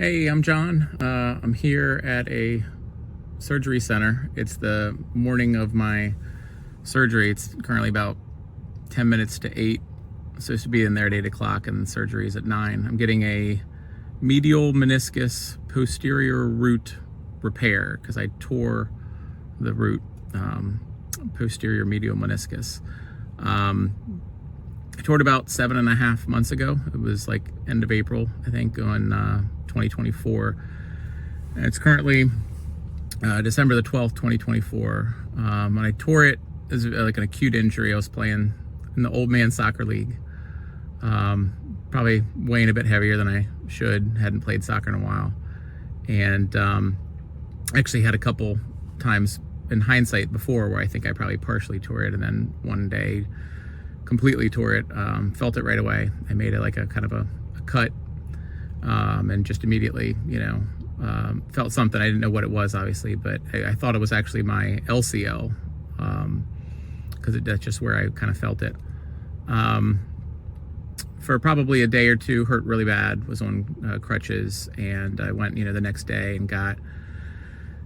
Hey, I'm John. I'm here at a surgery center. It's the morning of my surgery. It's currently about 10 minutes to 8. I'm supposed to be in there at 8 o'clock and surgery is at 9. I'm getting a medial meniscus posterior root repair because I tore the root, posterior medial meniscus. I tore it about 7.5 months ago. It was like end of April, I think, on 2024. And it's currently December the 12th, 2024. When I tore it, it was like an acute injury. I was playing in the old man soccer league. Probably weighing a bit heavier than I should. Hadn't played soccer in a while. And actually had a couple times in hindsight before where I think I probably partially tore it, and then one day completely tore it. Felt it right away. I made it like a kind of a cut, and just immediately, felt something. I didn't know what it was, obviously, but I thought it was actually my LCL, because that's just where I kind of felt it. For probably a day or two, hurt really bad, was on crutches, and I went, the next day and got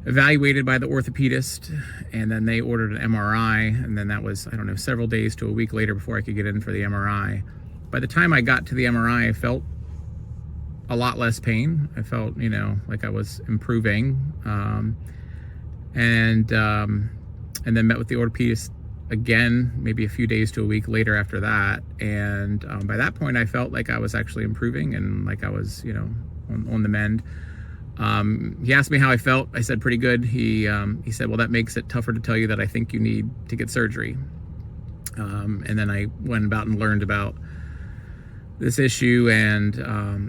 evaluated by the orthopedist, and then they ordered an MRI, and then that was, I don't know, several days to a week later before I could get in for the MRI. By the time I got to the MRI, I felt a lot less pain. I felt, like I was improving, and then met with the orthopedist again, maybe a few days to a week later after that, and by that point I felt like I was actually improving and like I was, on the mend. He asked me how I felt. I said pretty good. He said, well, that makes it tougher to tell you that I think you need to get surgery. And then I went about and learned about this issue, and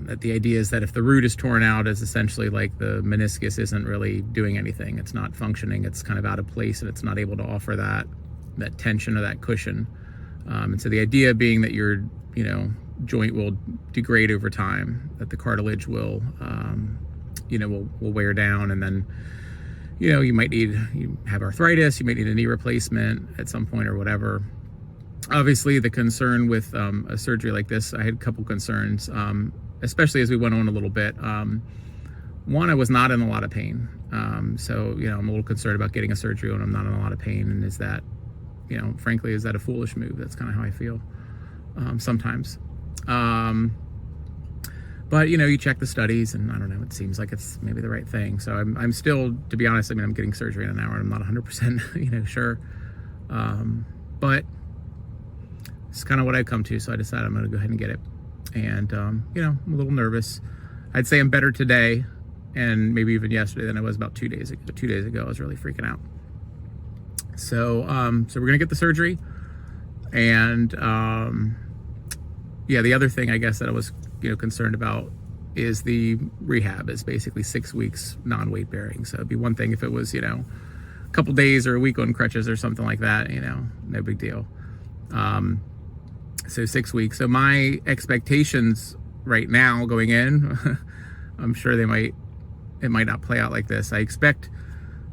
that the idea is that if the root is torn out, is essentially like the meniscus isn't really doing anything. It's not functioning. It's kind of out of place, and it's not able to offer that tension or that cushion. And so the idea being that your joint will degrade over time, that the cartilage will will wear down, and then you might have arthritis, you might need a knee replacement at some point or whatever. Obviously, the concern with a surgery like this, I had a couple concerns, especially as we went on a little bit. One, I was not in a lot of pain, so I'm a little concerned about getting a surgery when I'm not in a lot of pain. And is that, frankly, is that a foolish move? That's kind of how I feel sometimes. But you check the studies, and I don't know, it seems like it's maybe the right thing. So I'm still, to be honest, I'm getting surgery in an hour, and I'm not 100% sure. But it's kind of what I've come to, so I decided I'm going to go ahead and get it. And I'm a little nervous. I'd say I'm better today, and maybe even yesterday, than I was about 2 days ago. 2 days ago, I was really freaking out. So so we're gonna get the surgery, and the other thing I guess that I was concerned about is the rehab. Is basically 6 weeks non-weight bearing. So it'd be one thing if it was a couple days or a week on crutches or something like that, no big deal. So 6 weeks. So my expectations right now going in, I'm sure it might not play out like this. I expect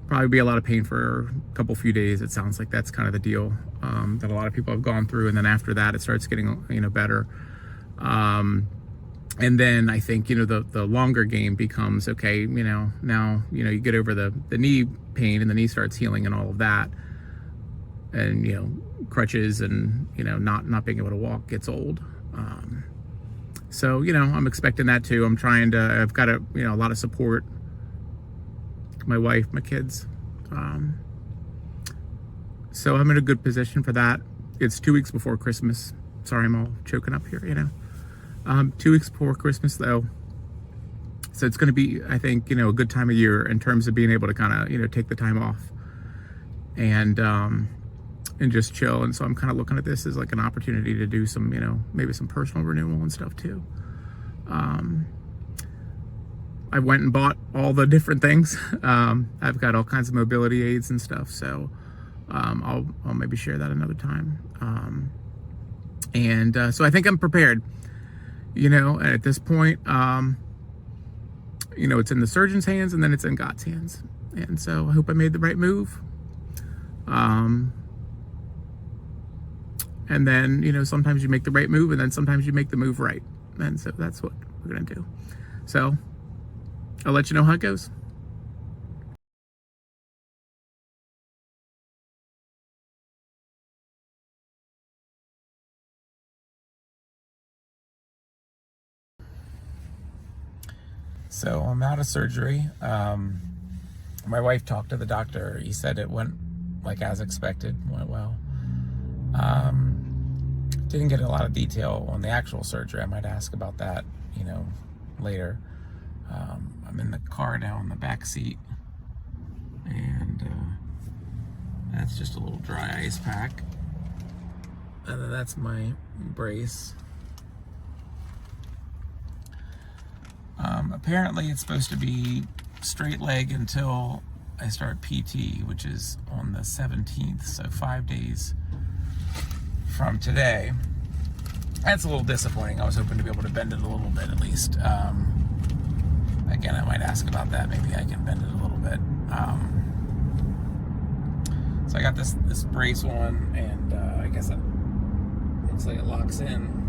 probably be a lot of pain for a couple few days. It sounds like that's kind of the deal that a lot of people have gone through, and then after that it starts getting better. And then I think the longer game becomes, okay, now you get over the knee pain, and the knee starts healing and all of that, and crutches and not being able to walk gets old. So I'm expecting that too. I've got a lot of support. My wife, my kids. So I'm in a good position for that. It's 2 weeks before Christmas. Sorry, I'm all choking up here, 2 weeks before Christmas though. So it's going to be, I think, a good time of year in terms of being able to kind of, take the time off and just chill. And so I'm kind of looking at this as like an opportunity to do some, maybe some personal renewal and stuff too. I went and bought all the different things. I've got all kinds of mobility aids and stuff, so I'll maybe share that another time. So I think I'm prepared. And at this point, it's in the surgeon's hands, and then it's in God's hands. And so I hope I made the right move. And then, sometimes you make the right move, and then sometimes you make the move right. And so that's what we're gonna do. So I'll let you know how it goes. So I'm out of surgery. My wife talked to the doctor. He said it went like as expected, went well. Didn't get a lot of detail on the actual surgery. I might ask about that, later. I'm in the car now in the back seat, and that's just a little dry ice pack. And then that's my brace. Apparently it's supposed to be straight leg until I start PT, which is on the 17th, so 5 days from today. That's a little disappointing. I was hoping to be able to bend it a little bit at least. Again, I might ask about that. Maybe I can bend it a little bit. So I got this brace on, and I guess it looks like it locks in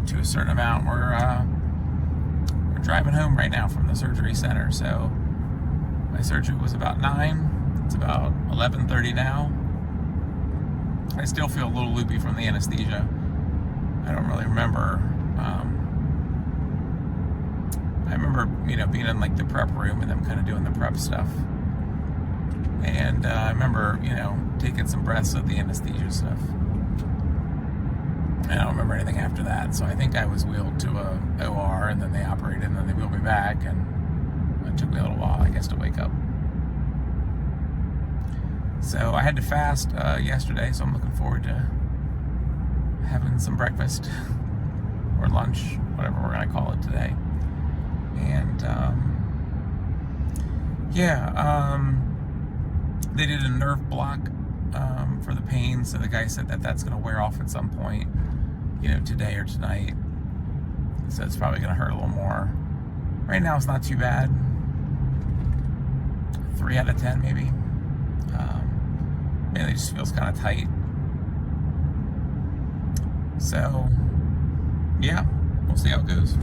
to a certain amount. We're driving home right now from the surgery center. So my surgery was about 9. It's about 11:30 now. I still feel a little loopy from the anesthesia. I don't really remember. I remember, being in like the prep room and them kind of doing the prep stuff. And I remember, taking some breaths of the anesthesia stuff. I don't remember anything after that. So I think I was wheeled to a OR, and then they operated, and then they wheeled me back, and it took me a little while, I guess, to wake up. So I had to fast yesterday, so I'm looking forward to having some breakfast or lunch, whatever we're gonna call it today. And they did a nerve block for the pain, so the guy said that that's gonna wear off at some point, today or tonight. So it's probably gonna hurt a little more. Right now it's not too bad. 3 out of 10 maybe. Mainly just feels kind of tight. So yeah, we'll see how it goes.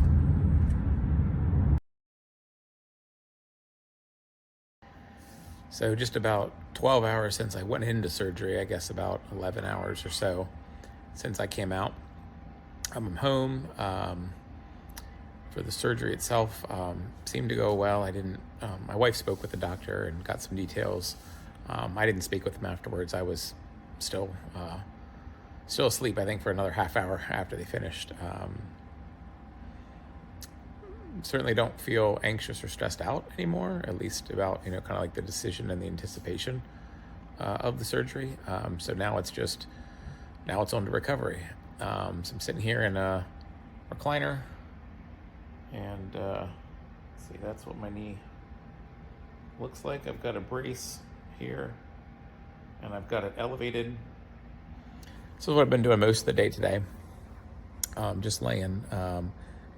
So just about 12 hours since I went into surgery, I guess about 11 hours or so since I came out. I'm home. For the surgery itself, seemed to go well. My wife spoke with the doctor and got some details. I didn't speak with him afterwards. I was still asleep, I think, for another half hour after they finished. Certainly don't feel anxious or stressed out anymore, at least about, kind of like the decision and the anticipation of the surgery. So now it's on to recovery. So I'm sitting here in a recliner, and see, that's what my knee looks like. I've got a brace here, and I've got it elevated. So what I've been doing most of the day today, just laying,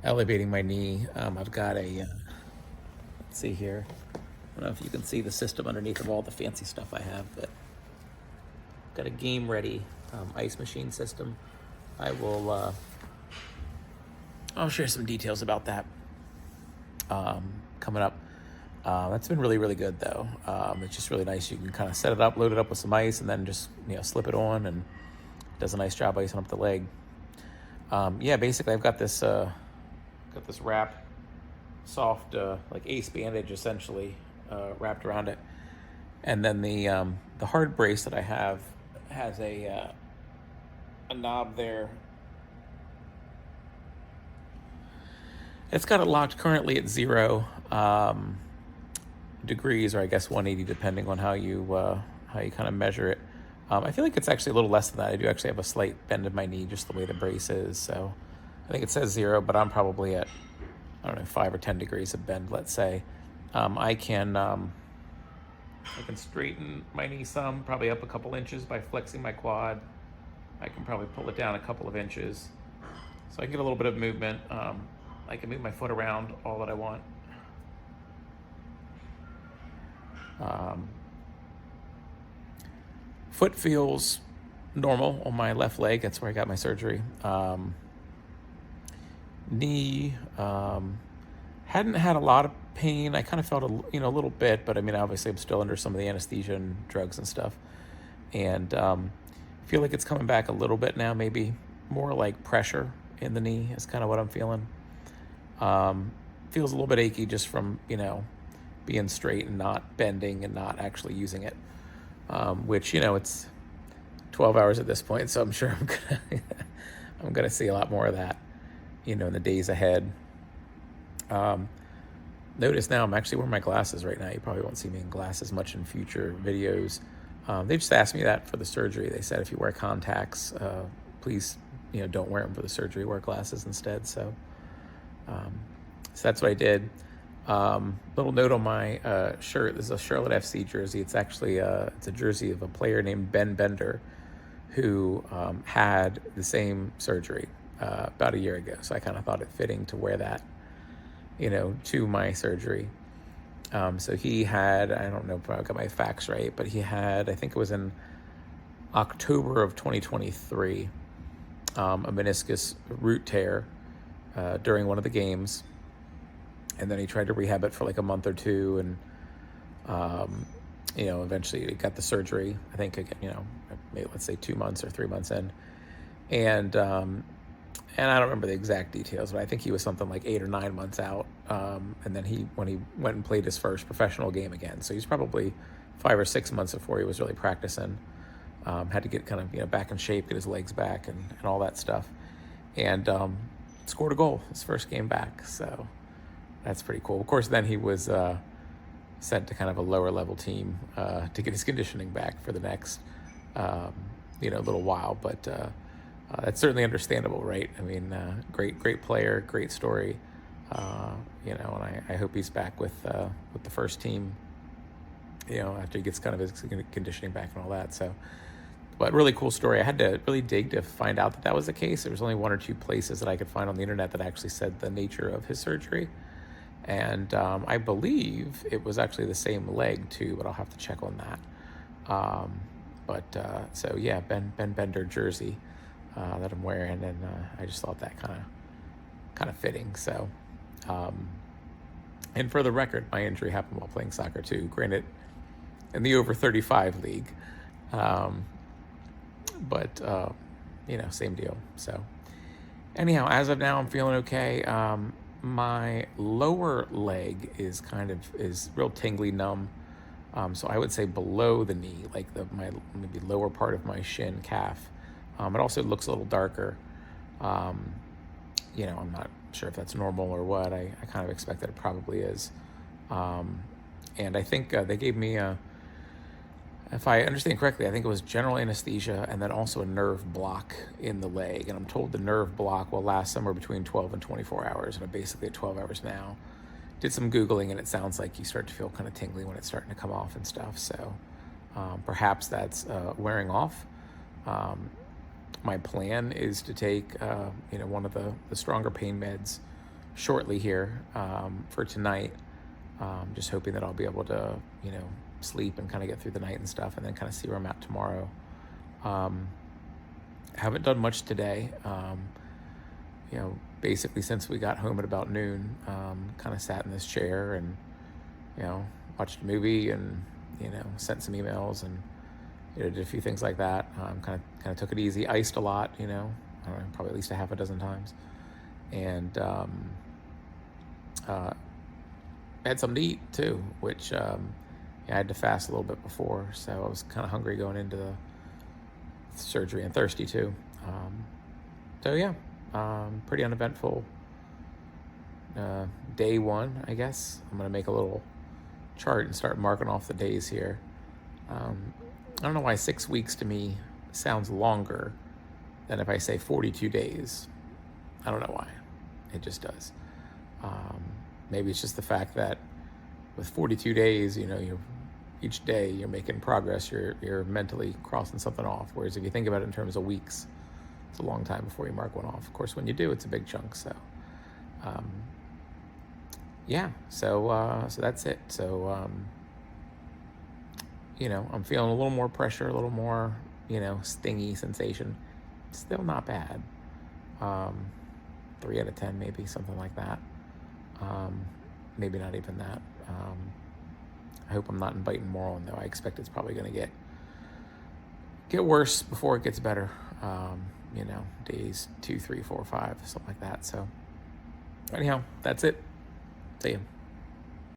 elevating my knee. I've got let's see here. I don't know if you can see the system underneath of all the fancy stuff I have, but I've got a game ready ice machine system. I'll share some details about that coming up. That's been really, really good though. It's just really nice. You can kind of set it up, load it up with some ice, and then just slip it on, and it does a nice job icing up the leg. Basically I've got this wrap, soft like ace bandage essentially wrapped around it, and then the hard brace that I have has a knob there. It's got it locked currently at 0 degrees, or I guess 180, depending on how you kind of measure it. I feel like it's actually a little less than that. I do actually have a slight bend in my knee, just the way the brace is. So I think it says 0, but I'm probably at, 5 or 10 degrees of bend, let's say. I can straighten my knee some, probably up a couple inches by flexing my quad. I can probably pull it down a couple of inches, so I get a little bit of movement. I can move my foot around all that I want. Foot feels normal on my left leg. That's where I got my surgery. Knee, Hadn't had a lot of pain. I kind of felt a little bit, but I mean, obviously, I'm still under some of the anesthesia and drugs and stuff, and feel like it's coming back a little bit now. Maybe more like pressure in the knee is kind of what I'm feeling. Feels a little bit achy just from being straight and not bending and not actually using it, which it's 12 hours at this point, so I'm sure I'm gonna see a lot more of that in the days ahead. Notice now I'm actually wearing my glasses right now. You probably won't see me in glasses much in future videos. They just asked me that for the surgery. They said if you wear contacts, please don't wear them for the surgery. Wear glasses instead. So that's what I did. Little note on my shirt. This is a Charlotte FC jersey. It's actually it's a jersey of a player named Ben Bender, who had the same surgery about a year ago. So I kind of thought it fitting to wear that, to my surgery. So he had, I don't know if I got my facts right, but he had, I think it was in October of 2023, a meniscus root tear during one of the games. And then he tried to rehab it for like a month or two, and eventually he got the surgery. I think maybe let's say 2 months or 3 months in, and I don't remember the exact details, but I think he was something like 8 or 9 months out. And then when he went and played his first professional game again, so he's probably 5 or 6 months before he was really practicing. Had to get kind of back in shape, get his legs back, and all that stuff, and scored a goal his first game back. So that's pretty cool. Of course, then he was sent to kind of a lower level team to get his conditioning back for the next little while, but that's certainly understandable, right? I mean, great player, great story, and I hope he's back with the first team, after he gets kind of his conditioning back and all that. So, but really cool story. I had to really dig to find out that was the case. There was only 1 or 2 places that I could find on the internet that actually said the nature of his surgery. And I believe it was actually the same leg too, but I'll have to check on that. So yeah, Ben Bender jersey that I'm wearing, and I just thought that kind of fitting. So, and for the record, my injury happened while playing soccer too. Granted, in the over 35 league, but same deal. So anyhow, as of now, I'm feeling okay. My lower leg is real tingly, numb. So I would say below the knee, like my maybe lower part of my shin calf. It also looks a little darker. I'm not sure if that's normal or what. I kind of expect that it probably is. And I think they gave me if I understand correctly, I think it was general anesthesia and then also a nerve block in the leg. And I'm told the nerve block will last somewhere between 12 and 24 hours. And I'm basically at 12 hours now. Did some Googling, and it sounds like you start to feel kind of tingly when it's starting to come off and stuff. So perhaps that's wearing off. My plan is to take, one of the stronger pain meds shortly here for tonight. Just hoping that I'll be able to, sleep and kind of get through the night and stuff, and then kind of see where I'm at tomorrow. Haven't done much today. Basically since we got home at about noon, kind of sat in this chair and, watched a movie and, sent some emails and, did a few things like that. Kind of took it easy, iced a lot, I don't know, probably at least a half a dozen times. And had something to eat too, which I had to fast a little bit before, so I was kind of hungry going into the surgery and thirsty too. Pretty uneventful day one, I guess. I'm going to make a little chart and start marking off the days here. I don't know why 6 weeks to me sounds longer than if I say 42 days. I don't know why. It just does. Maybe it's just the fact that with 42 days, each day you're making progress, you're mentally crossing something off. Whereas if you think about it in terms of weeks, it's a long time before you mark one off. Of course, when you do, it's a big chunk. So, so that's it. So, I'm feeling a little more pressure, a little more, stingy sensation. Still not bad. 3 out of 10, maybe, something like that. Maybe not even that. I hope I'm not inviting more on, though. I expect it's probably going to get worse before it gets better. Days 2, 3, 4, 5, something like that. So anyhow, that's it. See you.